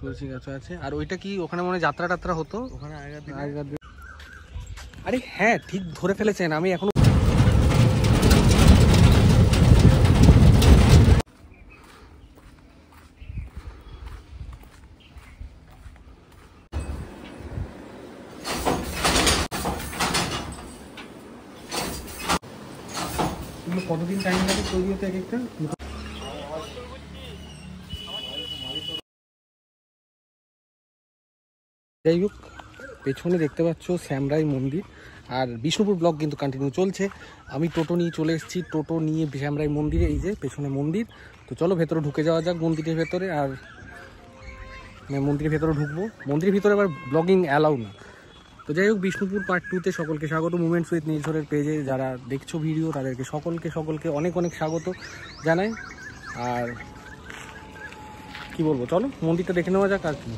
তুলসী গাছ আছে। আর ওইটা কি ওখানে মনে যাত্রা টাত্রা হতো ওখানে আগেকার দিনে? আরে হ্যাঁ ঠিক ধরে ফেলেছেন, আমি এখনো কতদিন টাইম লাগে তৈরি হতে এক একটা? যাই হোক, পেছনে দেখতে পাচ্ছ শ্যামরাই মন্দির, আর বিষ্ণুপুর ব্লগ কিন্তু কন্টিনিউ চলছে। আমি টোটো নিয়ে চলে এসেছি, টোটো নিয়ে শ্যামরাই মন্দিরে, এই যে পেছনে মন্দির। তো চলো ভেতরে ঢুকে যাওয়া যাক মন্দিরের ভেতরে। আর মন্দিরের ভেতরে ঢুকবো, মন্দিরের ভিতরে আবার ব্লগিং অ্যালাউ না। তো যাই হোক, বিষ্ণুপুর পার্ট 2-তে সকলকে স্বাগত। মুভমেন্টস উইথ নির্ঝরের পেজে যারা দেখছো ভিডিও তাদেরকে সকলকে অনেক অনেক স্বাগত জানাই। আর কি বলবো, চলো মন্দিরটা দেখে নেওয়া যাক। আর কি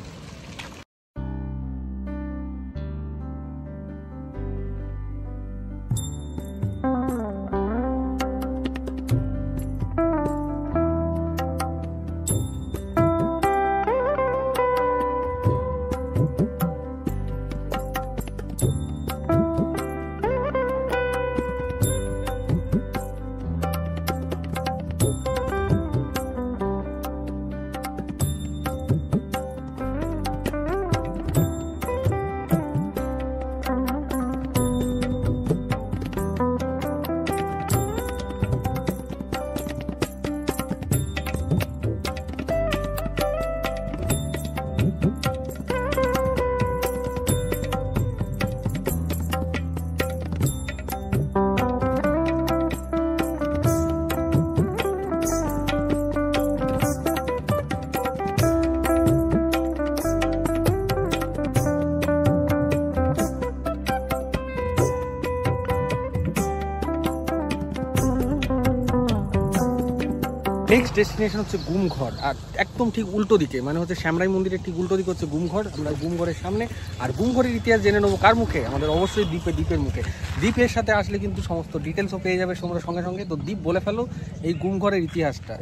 নেক্সট ডেস্টিনেশন হচ্ছে গুমঘর, আর একদম ঠিক উল্টো দিকে, মানে হচ্ছে শ্যামরাই মন্দিরের ঠিক উল্টো দিকে হচ্ছে গুমঘর। আমরা গুমঘরের সামনে, আর গুমঘরের ইতিহাস জেনে নেবো কার মুখে? আমাদের অবশ্যই দ্বীপের মুখে। দ্বীপের সাথে আসলে কিন্তু সমস্ত ডিটেলসও পেয়ে যাবে তোমরা সঙ্গে সঙ্গে। তো দ্বীপ বলে ফেলো এই গুমঘরের ইতিহাসটা।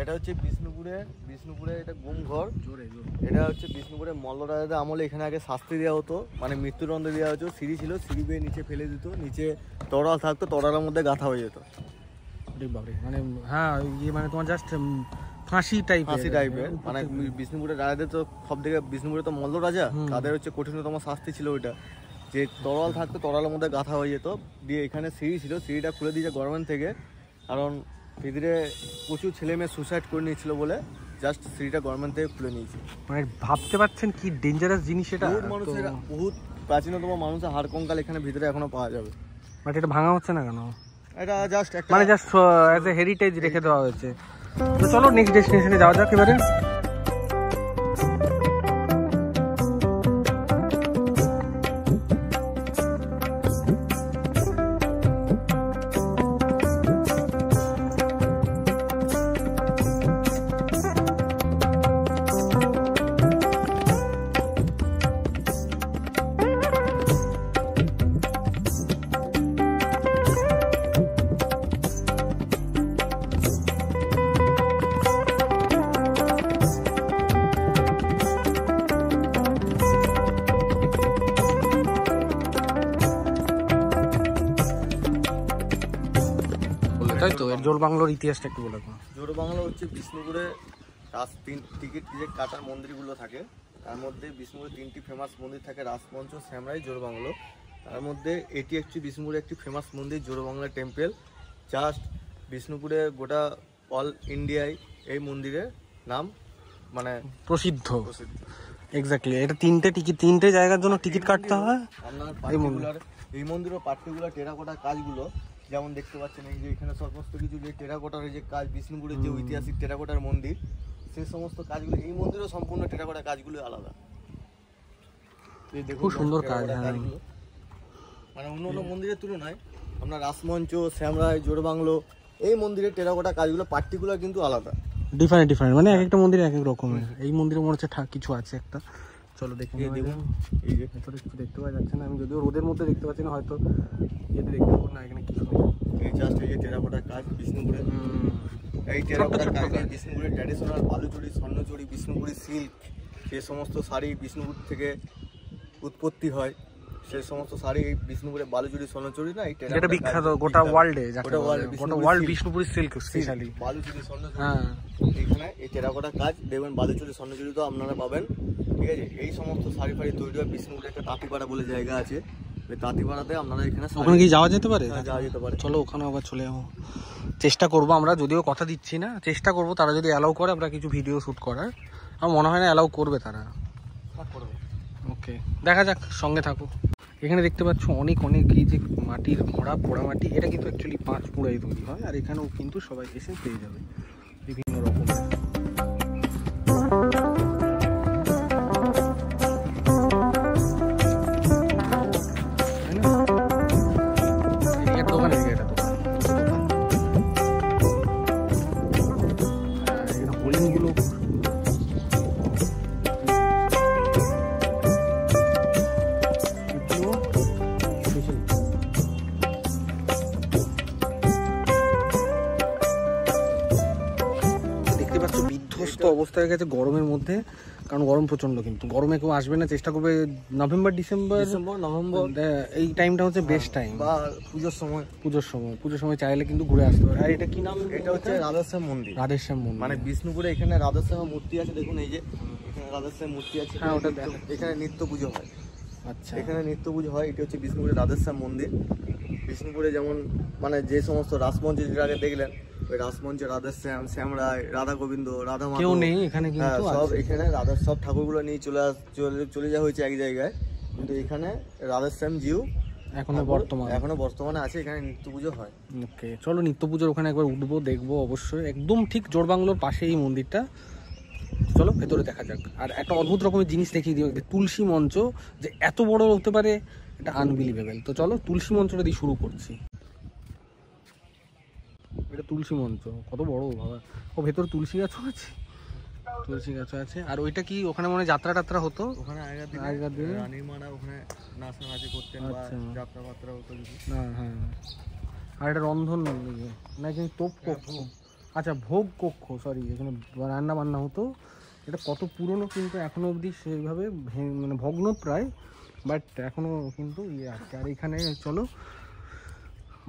এটা হচ্ছে বিষ্ণুপুরে এটা গুমঘর। এটা হচ্ছে বিষ্ণুপুরে মল্লরাজাদের আমলে এখানে আগে শাস্তি দেওয়া হতো, মানে মৃত্যুদণ্ড দেওয়া হতো। সিঁড়ি ছিল, সিঁড়ি বেয়ে নিচে ফেলে দিত, নিচে তড়াল থাকতো, তড়ালের মধ্যে গাঁথা হয়ে যেত। মানে হ্যাঁ, ইয়ে মানে তোমার জাস্ট ফাঁসি টাইপের। মানে বিষ্ণুপুরের রাজাদের তো সব থেকে, বিষ্ণুপুরে তো মল্ল রাজা, তাদের হচ্ছে কঠিনতম শাস্তি ছিল ওইটা, যে তড়াল থাকতো, তড়ালের মধ্যে গাঁথা হয়ে যেত। দিয়ে এখানে সিঁড়ি ছিল, সিঁড়িটা খুলে দিয়েছে গভর্নমেন্ট থেকে, কারণ ভিতরে প্রচুর ছেলে মেয়ে সুসাইড করে নিয়েছিল বলে জাস্ট সিঁড়িটা গভর্নমেন্ট থেকে খুলে নিয়েছে। মানে ভাবতে পারছেন কি ডেঞ্জারাস জিনিস এটা। মানুষের বহুত প্রাচীনতম মানুষের হাড় কঙ্কাল এখানে ভিতরে এখনো পাওয়া যাবে। বাট এটা ভাঙা হচ্ছে না কেন? এটা জাস্ট মানে জাস্ট অ্যাজ এ হেরিটেজ রেখে দেওয়া হয়েছে। তো চলো নেক্সট ডেস্টিনেশনে যাওয়া যাক এবারে। তাই তো, এর জোড়বাংলোর ইতিহাসটা একটু বলে দাও। জোড়বাংলো হচ্ছে বিষ্ণুপুরে টিকিট কাটার মন্দিরগুলো থাকে, তার মধ্যে বিষ্ণুপুরে 3টি ফেমাস মন্দির থাকে, রাসমঞ্চ, শ্যামরাই, জোড়বাংলো। তার মধ্যে এটি একটি বিষ্ণুপুরে একটি ফেমাস মন্দির, জোড়বাংলা টেম্পল। জাস্ট বিষ্ণুপুরে গোটা অল ইন্ডিয়ায় এই মন্দিরের নাম মানে প্রসিদ্ধ। এক্স্যাক্টলি, এটা তিনটে জায়গার জন্য টিকিট কাটতে হয়। আপনার এই মন্দিরের পার্টিকুলার টেরাকোটা কাজগুলো যেমন দেখতে পাচ্ছেন, এই যে এখানে সমস্ত কিছু যে টেরাকোটার যে কাজ, বিষ্ণুপুরের যে ঐতিহাসিক টেরাকোটার মন্দির, সেই সমস্ত কাজগুলো এই মন্দিরেও সম্পূর্ণ টেরাকোটা কাজগুলো আলাদা। খুব সুন্দর কাজ, মানে অন্য অন্য মন্দিরের তুলনায় আপনার রাসমঞ্চ, শ্যামরাই, জোড়বাংলো এই মন্দিরের টেরাকোটা কাজগুলো পার্টিকুলার কিন্তু আলাদা, ডিফারেন্ট, মানে এক একটা মন্দিরে এক এক রকমের। এই মন্দিরে মনে হচ্ছে কিছু আছে একটা, চলো দেখে দেখুন। এই যে ভেতরে কিছু দেখতে পাওয়া যাচ্ছে না, আমি যদিও রোদের মধ্যে দেখতে পাচ্ছি না, হয়তো ইয়েতে দেখতে পাবো না। এখানে কিছু নেই, এই জাস্ট এই যে টেরাকোটার কাজ বিষ্ণুপুরে, এই টেরাকোটার কাজ বিষ্ণুপুরের ট্র্যাডিশনাল বালুচুরি, স্বর্ণচুরি, বিষ্ণুপুরি সিল্ক, যে সমস্ত শাড়ি বিষ্ণুপুর থেকে উৎপত্তি হয়, সেই সমস্ত শাড়ি এই বিষ্ণুপুরে বালুচুরি স্বর্ণচুরি না, এটা বিখ্যাত গোটা ওয়ার্ল্ডে, গোটা world Bishnupuri silk specially Baluchari Swarnachari. হ্যাঁ, এখানে এই টেরাকোটা কাজ দেখবেন, বালুচুরি স্বর্ণচুরি তো আপনারা পাবেন, ঠিক আছে। এই সমস্ত শাড়ি ফাড়ি তৈরি হয় বিষ্ণুপুরে একটা তাঁতিপাড়া বলে জায়গা আছে, ওই তাঁতিপাড়াতে আপনারা এখানে ওখানে কি যাওয়া যেতে পারে? যাওয়া যেতে পারে। চলো ওখানে আবার চলে যাবো, চেষ্টা করবো আমরা, যদিও কথা দিচ্ছি না, চেষ্টা করবো, তারা যদি অ্যালাউ করে আমরা কিছু ভিডিও শ্যুট করার। আমার মনে হয় না অ্যালাউ করবে তারা। ওকে, দেখা যাক, সঙ্গে থাকো। এখানে দেখতে পাচ্ছ অনেক অনেক এই যে মাটির ঘোড়া, পোড়া মাটি, এটা কিন্তু অ্যাকচুয়ালি 5 পুরাই তৈরি হয়, আর এখানেও কিন্তু সবাই এসে পেয়ে যাবে বিভিন্ন রকমের। অবস্থা হয়ে গেছে গরমের মধ্যে, কারণ গরম প্রচন্ড, কিন্তু গরমে কেউ আসবে না, চেষ্টা করবে নভেম্বর ডিসেম্বর এই টাইমটা হচ্ছে বেস্ট টাইম, বা পুজোর সময় চাইলে কিন্তু ঘুরে আসতে পারে। আর এটা কি নাম? এটা হচ্ছে রাধেশ্যাম মন্দির। রাধেশ্যাম মন্দির মানে বিষ্ণুপুরে এখানে রাধেশ্যাম মূর্তি আছে, দেখুন এই যে এখানে রাধেশ্যাম মূর্তি আছে। হ্যাঁ, ওটা এখানে নিত্য পুজো হয়। আচ্ছা, এখানে নিত্য পুজো হয়। এটা হচ্ছে বিষ্ণুপুরে রাধেশ্যাম মন্দির। বিষ্ণুপুরে যেমন মানে যে সমস্ত রাসমঞ্চ যেটা আগে দেখলেন, ওই রাসমঞ্চে রাধেশ্যাম, শ্যামরায়, রাধা গোবিন্দ, রাধা মাধব কেউ নেই এখানে, কিন্তু সব এখানে রাধার সব ঠাকুরগুলো নিয়ে চলে যাওয়া হয়েছে এক জায়গায়, কিন্তু এখানে রাধেশ্যাম জিউ এখনো বর্তমানে আছে। এখানে নিত্য পুজো হয়। ওকে, চলো নিত্য পুজোর ওখানে একবার উঠবো, দেখবো অবশ্যই। একদম ঠিক জোড়বাংলোর পাশে এই মন্দিরটা, চলো ভেতরে দেখা যাক। আর একটা অদ্ভুত রকমের জিনিস দেখিয়ে দিও, তুলসী মঞ্চ যে এত বড় হতে পারে, এটা আনবিলিভেবল। তো চলো তুলসী মঞ্চটা দিয়ে শুরু করছি। এটা তুলসী মঞ্চ, কত বড় বাবা! ও ভেতরে তুলসী গাছও আছে, আর ওইটা কি ওখানে মনে যাত্রা টাত্রা হতো? ওখানে আগেকার দিনে রানীর মারা ওখানে নাচানাচি করতেন, বা যাত্রা ফাত্রা হতো কিছু। হ্যাঁ, আর এটা রন্ধন না কি তোপ কক্ষ, আচ্ছা ভোগ কক্ষ, সরি, এখানে রান্না বান্না হতো। এটা কত পুরনো, কিন্তু এখনো অবধি সেইভাবে মানে ভগ্ন প্রায়, বাট এখনো কিন্তু ইয়ে আছে। আর এখানে চলো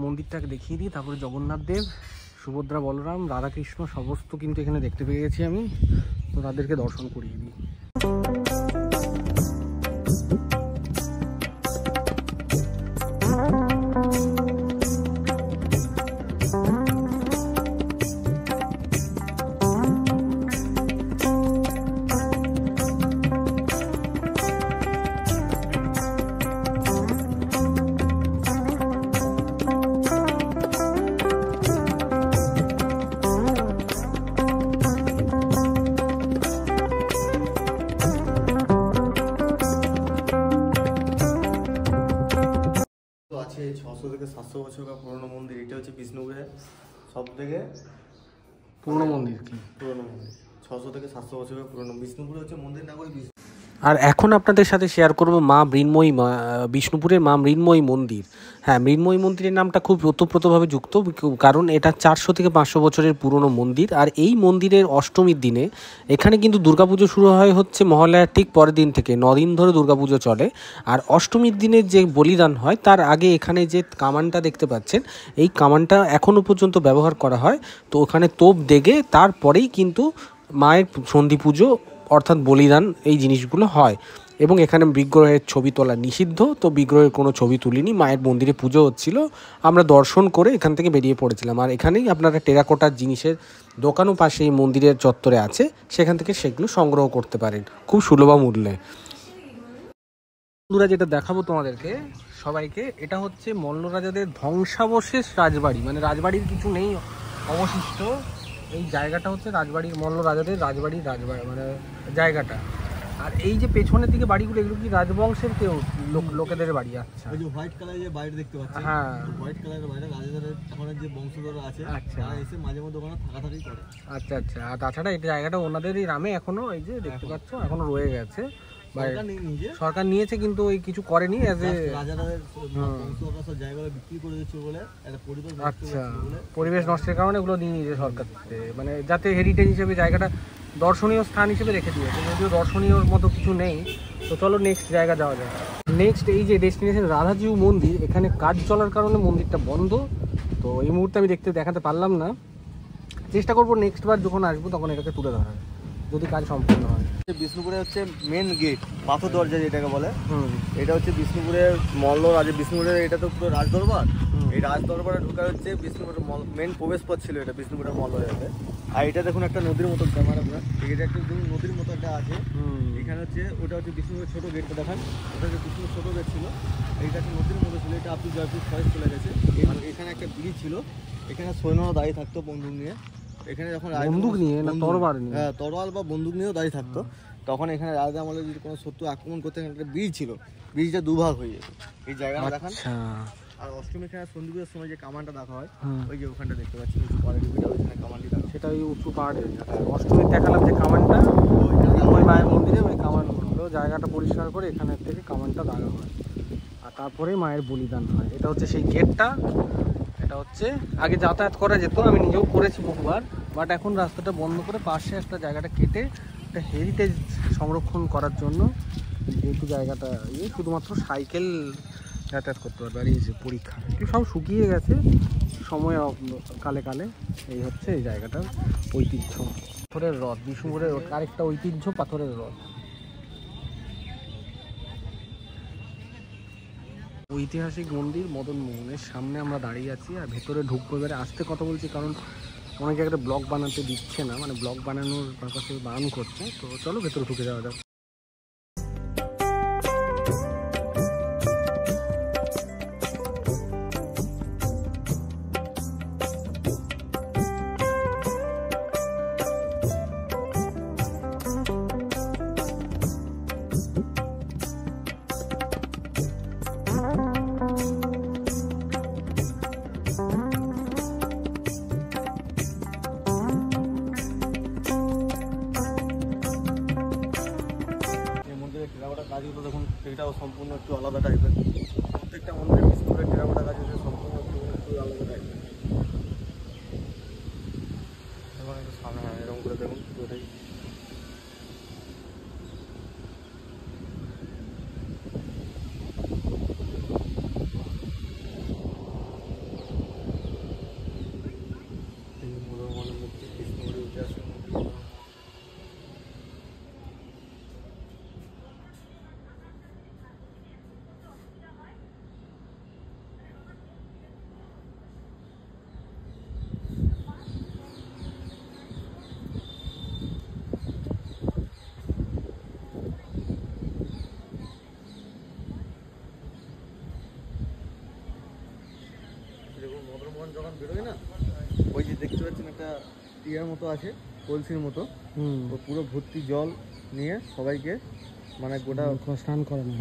মন্দিরটাকে দেখিয়ে দিই, তারপরে জগন্নাথ দেব, সুভদ্রা, বলরাম, রাধাকৃষ্ণ সমস্ত কিন্তু এখানে দেখতে পেয়ে গেছি আমি, তো তাদেরকে দর্শন করিয়ে দিই। আছে 600 থেকে 700 বছরকার পুরনো মন্দির। এটা হচ্ছে বিষ্ণুপুরের সব থেকে পুরনো মন্দির। কি পুরনো মন্দির? 600 থেকে 700 বছরের পুরনো। বিষ্ণুপুরে হচ্ছে মন্দির না করে। আর এখন আপনাদের সাথে শেয়ার করব মা মৃন্ময়ী, বিষ্ণুপুরের মা মৃন্ময়ী মন্দির। হ্যাঁ, মৃন্ময়ী মন্দিরের নামটা খুব ওতপ্রোতভাবে যুক্ত, কারণ এটা 400 থেকে 500 বছরের পুরনো মন্দির। আর এই মন্দিরের অষ্টমীর দিনে এখানে কিন্তু দুর্গাপুজো শুরু হয় হচ্ছে মহালয়ার ঠিক পরের দিন থেকে, 9 দিন ধরে দুর্গাপুজো চলে। আর অষ্টমীর দিনে যে বলিদান হয় তার আগে এখানে যে কামানটা দেখতে পাচ্ছেন, এই কামানটা এখনও পর্যন্ত ব্যবহার করা হয়। তো ওখানে তোপ দেগে তারপরেই কিন্তু মায়ের সন্ধি পুজো অর্থাৎ বলিদান এই জিনিসগুলো হয়। এবং এখানে বিগ্রহের ছবি তোলা নিষিদ্ধ, তো বিগ্রহের কোনো ছবি তুলিনি, মায়ের মন্দিরে পুজো হচ্ছিল, আমরা দর্শন করে এখান থেকে বেরিয়ে পড়েছিলাম। আর এখানেই আপনারা টেরাকোটার জিনিসের দোকানও পাশে এই মন্দিরের চত্বরে আছে, সেখান থেকে সেগুলো সংগ্রহ করতে পারেন খুব সুলভ মূল্যে। বন্ধুরা, যেটা দেখাবো তোমাদেরকে সবাইকে, এটা হচ্ছে মল্ল রাজাদের ধ্বংসাবশেষ রাজবাড়ি, মানে রাজবাড়ির কিছু নেই অবশিষ্ট। এই জায়গাটা হচ্ছে রাজবাড়ির, মল্ল রাজাদের রাজবাড়ি মানে জায়গাটা। আর এই যে পেছনের দিকে বাড়িগুলো, এগুলো কি রাজবংশের কেউ লোকেদের বাড়ি? আচ্ছা, ওই যে হোয়াইট কালারের যে বাড়ি দেখতে পাচ্ছেন, হ্যাঁ, হোয়াইট কালারের বাড়ি রাজাদের ওখানে যে বংশধর আছে, তারা এসে মাঝে মধ্যে ওখানে থাকাথাকি করে। আচ্ছা আচ্ছা। আর তাছাড়া এই জায়গাটা ওনাদেরই নামে এখনো, এই যে দেখতে পাচ্ছ, এখনো রয়ে গেছে। সরকার নিয়েছে কিন্তু ওই কিছু করেনি, পরিবেশ নষ্টের কারণে এগুলো নিয়ে নিয়েছে সরকার থেকে, মানে যাতে হেরিটেজ হিসেবে জায়গাটা দর্শনীয় স্থান হিসেবে রেখে দিয়েছে, যদিও দর্শনীয় মতো কিছু নেই। তো চলো নেক্সট জায়গা যাওয়া যায়। নেক্সট এই যে ডেস্টিনেশন রাধাজিউ মন্দির, এখানে কাজ চলার কারণে মন্দিরটা বন্ধ, তো এই মুহূর্তে আমি দেখাতে পারলাম না। চেষ্টা করবো নেক্সট বার যখন আসবো তখন এটাকে তুলে ধরার, যদি কাজ সম্পূর্ণ হয়। বিষ্ণুপুরে হচ্ছে মেন গেট, পাথর দরজা যেটাকে বলে, এটা হচ্ছে বিষ্ণুপুরের মল্ল রাজা বিষ্ণুপুরের, এটা তো পুরো রাজদরবার। এই রাজদরবারে ঢোকার হচ্ছে বিষ্ণুপুরের মেন প্রবেশ পথ ছিল এটা, বিষ্ণুপুরের মল্ল যাতে। আর এটা দেখুন একটা নদীর মতো ক্যামেরা, এটা একটা নদীর মতো একটা আছে এখানে হচ্ছে, ওটা হচ্ছে বিষ্ণুপুরের ছোটো গেটটা দেখান, ওটা হচ্ছে বিষ্ণুপুর ছোটো গেট ছিল, এইটা একটা নদীর মতো ছিল, এটা আপনি জয়পুর ফরেস্ট চলে গেছে। এখানে একটা ব্রিজ ছিল, এখানে সৈন্যরা দাঁড়িয়ে থাকতো বন্দুক নিয়ে, এখানে যখন বন্দুক নিয়ে না তরোয়াল নিয়ে, হ্যাঁ তরোয়াল বা বন্দুক নিয়েও দাঁড়িয়ে থাকতো। তখন এখানে রাজা আমলে যদি কোনো শত্রু আক্রমণ করতে, একটা ব্রিজ ছিল, ব্রিজটা দুভাগ হয়ে যেত। এই জায়গাটা দেখান। আর অষ্টমী খেলা সন্ধিপুজোর সময় যে কামানটা দেখা হয়, ওই যে ওখানটা দেখতে পাচ্ছি পরের ছবিটা, ওইখানে কামানটি দেখা, সেটা ওই উঁচু পাহাড়ে অষ্টমীর দেখালাম যে কামানটা, ওই মায়ের মন্দিরে ওই কামানগুলো জায়গাটা পরিষ্কার করে এখানের থেকে কামানটা দাগা হয়, আর তারপরে মায়ের বলিদান হয়। এটা হচ্ছে সেই গেটটা। এটা হচ্ছে আগে যাতায়াত করা যেত, আমি নিজেও করেছি বহুবার, বাট এখন রাস্তাটা বন্ধ করে পাশে একটা জায়গাটা কেটে একটা হেরিটেজ সংরক্ষণ করার জন্য যেহেতু জায়গাটা শুধুমাত্র সাইকেল যাতায়াত করতে পারবে। আর এই যে পরীক্ষা সব শুকিয়ে গেছে সময় কালে কালে। এই হচ্ছে এই জায়গাটার ঐতিহ্য, পাথরের হ্রদ বিষ্ণুপুরের আরেকটা ঐতিহ্য, পাথরের হ্রদ। ঐতিহাসিক মন্দির মদন মোহনের সামনে আমরা দাঁড়িয়ে আছি, আর ভেতরে ঢুকবো। এবারে আসতে কথা বলছি কারণ অনেক জায়গাটা ব্লগ বানাতে দিচ্ছে না, মানে ব্লগ বানানোর পারপাসে বারণ করছে। তো চলো ভেতরে ঢুকে যাওয়া যাক। কাজগুলো দেখুন, এটাও সম্পূর্ণ একটু আলাদা টাইপের। প্রত্যেকটা মন্দিরের বিষ্ণুপুরের টেরাকোটা কাজ হচ্ছে সম্পূর্ণ একটু আলাদা টাইপের। এবং একটু সামনে এরকম করে দেখুন পুরোটাই। বিষ্ণুপুরের ইতিহাস মদনমোহন যখন বেরোয় না, ওই যে দেখতে পাচ্ছেন একটা ইয়ার মতো আছে, কলসির মতো, ও পুরো ভর্তি জল নিয়ে সবাইকে মানে গোটা স্নান করানো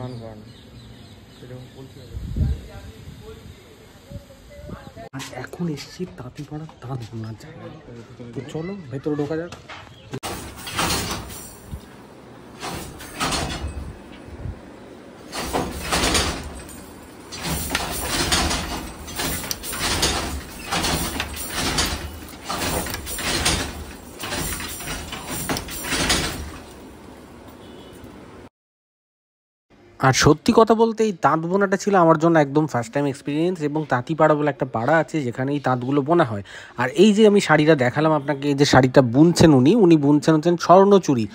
সেরকম কলসি আছে। আর এখন এসছি তাঁতিপাড়া তাঁত বোনার জায়গায়, তো চলো ভেতরে ঢোকা যাক। আর সত্যি কথা বলতে এই তাঁত বোনাটা ছিল আমার জন্য একদম ফার্স্ট টাইম এক্সপিরিয়েন্স। এবং তাঁতিপাড়া বলে একটা পাড়া আছে যেখানে এই তাঁতগুলো বোনা হয়। আর এই যে আমি শাড়িটা দেখালাম আপনাকে, এই যে শাড়িটা বুনছেন উনি বুনছেন হচ্ছেন স্বর্ণচুরি।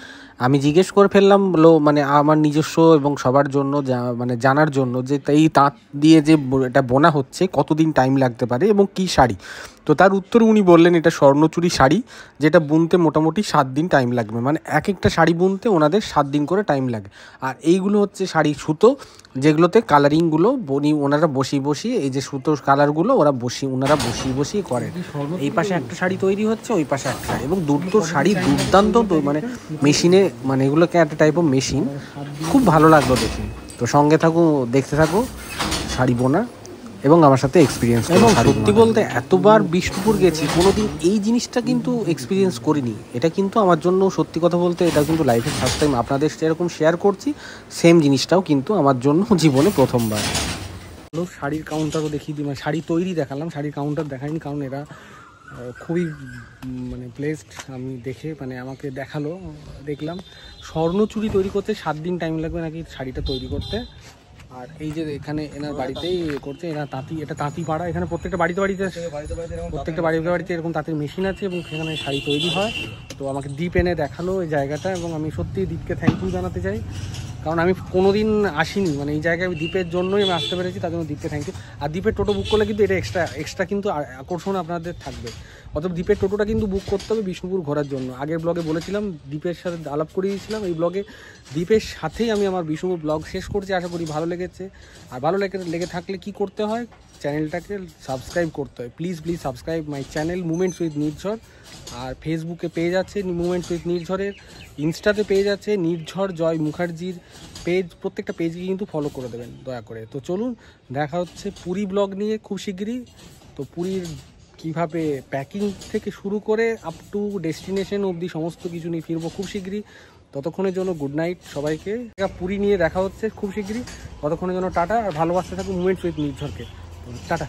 আমি জিজ্ঞেস করে ফেললাম মানে আমার নিজস্ব এবং সবার জন্য মানে জানার জন্য যে এই তাঁত দিয়ে যে এটা বোনা হচ্ছে কতদিন টাইম লাগতে পারে এবং কী শাড়ি। তো তার উত্তরে উনি বললেন এটা স্বর্ণচুরি শাড়ি, যেটা বুনতে মোটামুটি 7 দিন টাইম লাগবে। মানে এক একটা শাড়ি বুনতে ওনাদের 7 দিন করে টাইম লাগে। আর এইগুলো হচ্ছে শাড়ি সুতো, যেগুলোতে কালারিংগুলো ওনারা বসিয়ে এই যে সুতোর কালারগুলো ওনারা বসিয়ে করেন। এই পাশে একটা শাড়ি তৈরি হচ্ছে, ওই পাশে একটা শাড়ি, এবং দুটো শাড়ি দুর্দান্ত, মানে মেশিনে, মানে এগুলোকে একটা টাইপ অফ মেশিন, খুব ভালো লাগলো দেখে। তো সঙ্গে থাকো, দেখতে থাকো শাড়ি বোনা এবং আমার সাথে এক্সপিরিয়েন্স। এবং সত্যি বলতে এতবার বিষ্ণুপুর গেছি, কোনোদিন এই জিনিসটা কিন্তু এক্সপিরিয়েন্স করিনি। এটা কিন্তু আমার জন্য সত্যি কথা বলতে এটা কিন্তু লাইফে ফার্স্ট টাইম আপনাদের যেরকম শেয়ার করছি, সেম জিনিসটাও কিন্তু আমার জন্য জীবনে প্রথমবার। শাড়ির কাউন্টারও দেখিয়ে দিই, মানে শাড়ি তৈরি দেখালাম, শাড়ির কাউন্টার দেখাইনি, কারণ এরা খুবই মানে ব্লেসড আমি দেখে, মানে আমাকে দেখলাম স্বর্ণচুরি তৈরি করতে 7 দিন টাইম লাগবে নাকি শাড়িটা তৈরি করতে। আর এই যে এখানে এনার বাড়িতেই করছে, এনার তাঁতি, এটা তাঁতি পাড়া, এখানে প্রত্যেকটা বাড়িতে বাড়িতে এরকম তাঁতির মেশিন আছে এবং সেখানে শাড়ি তৈরি হয়। তো আমাকে দীপ এনে দেখালো এই জায়গাটা, এবং আমি সত্যি দীপকে থ্যাংক ইউ জানাতে চাই, কারণ আমি কোনোদিন আসিনি, মানে এই জায়গায় দ্বীপের জন্যই আমি আসতে পেরেছি, তার জন্য দ্বীপকে থ্যাংক ইউ। আর দ্বীপের টোটো বুক করলে কিন্তু এটা এক্সট্রা কিন্তু আকর্ষণ আপনাদের থাকবে, অতএব দ্বীপের টোটোটা কিন্তু বুক করতে হবে বিষ্ণুপুর ঘোরার জন্য। আগের ব্লগে বলেছিলাম, দ্বীপের সাথে আলাপ করিয়েছিলাম, এই ব্লগে দ্বীপের সাথেই আমি আমার বিষ্ণুপুর ব্লগ শেষ করছি। আশা করি ভালো লেগেছে। আর ভালো লেগে থাকলে কি করতে হয়, চ্যানেলটাকে সাবস্ক্রাইব করতে হয়। Please subscribe my channel moments with Nirjhar. আর ফেসবুকে পেজ আছে মুমেন্টস উইথ নির্ঝরের, ইনস্টাতে পেজ আছে নির্ঝর জয় মুখার্জির পেজ, প্রত্যেকটা পেজকে কিন্তু ফলো করে দেবেন দয়া করে। তো চলুন, দেখা হচ্ছে পুরী ব্লগ নিয়ে খুব শিগগিরই। তো পুরীর কীভাবে প্যাকিং থেকে শুরু করে আপ টু ডেস্টিনেশন অবধি সমস্ত কিছু নিয়ে ফিরবো খুব শিগগিরই। ততক্ষণের জন্য গুড নাইট সবাইকে। পুরী নিয়ে দেখা হচ্ছে খুব শিগগিরই। ততক্ষণের জন্য টাটা, আর ভালোবাসতে থাকুন মুমেন্টস উইথ নির্ঝরকে। টাটা।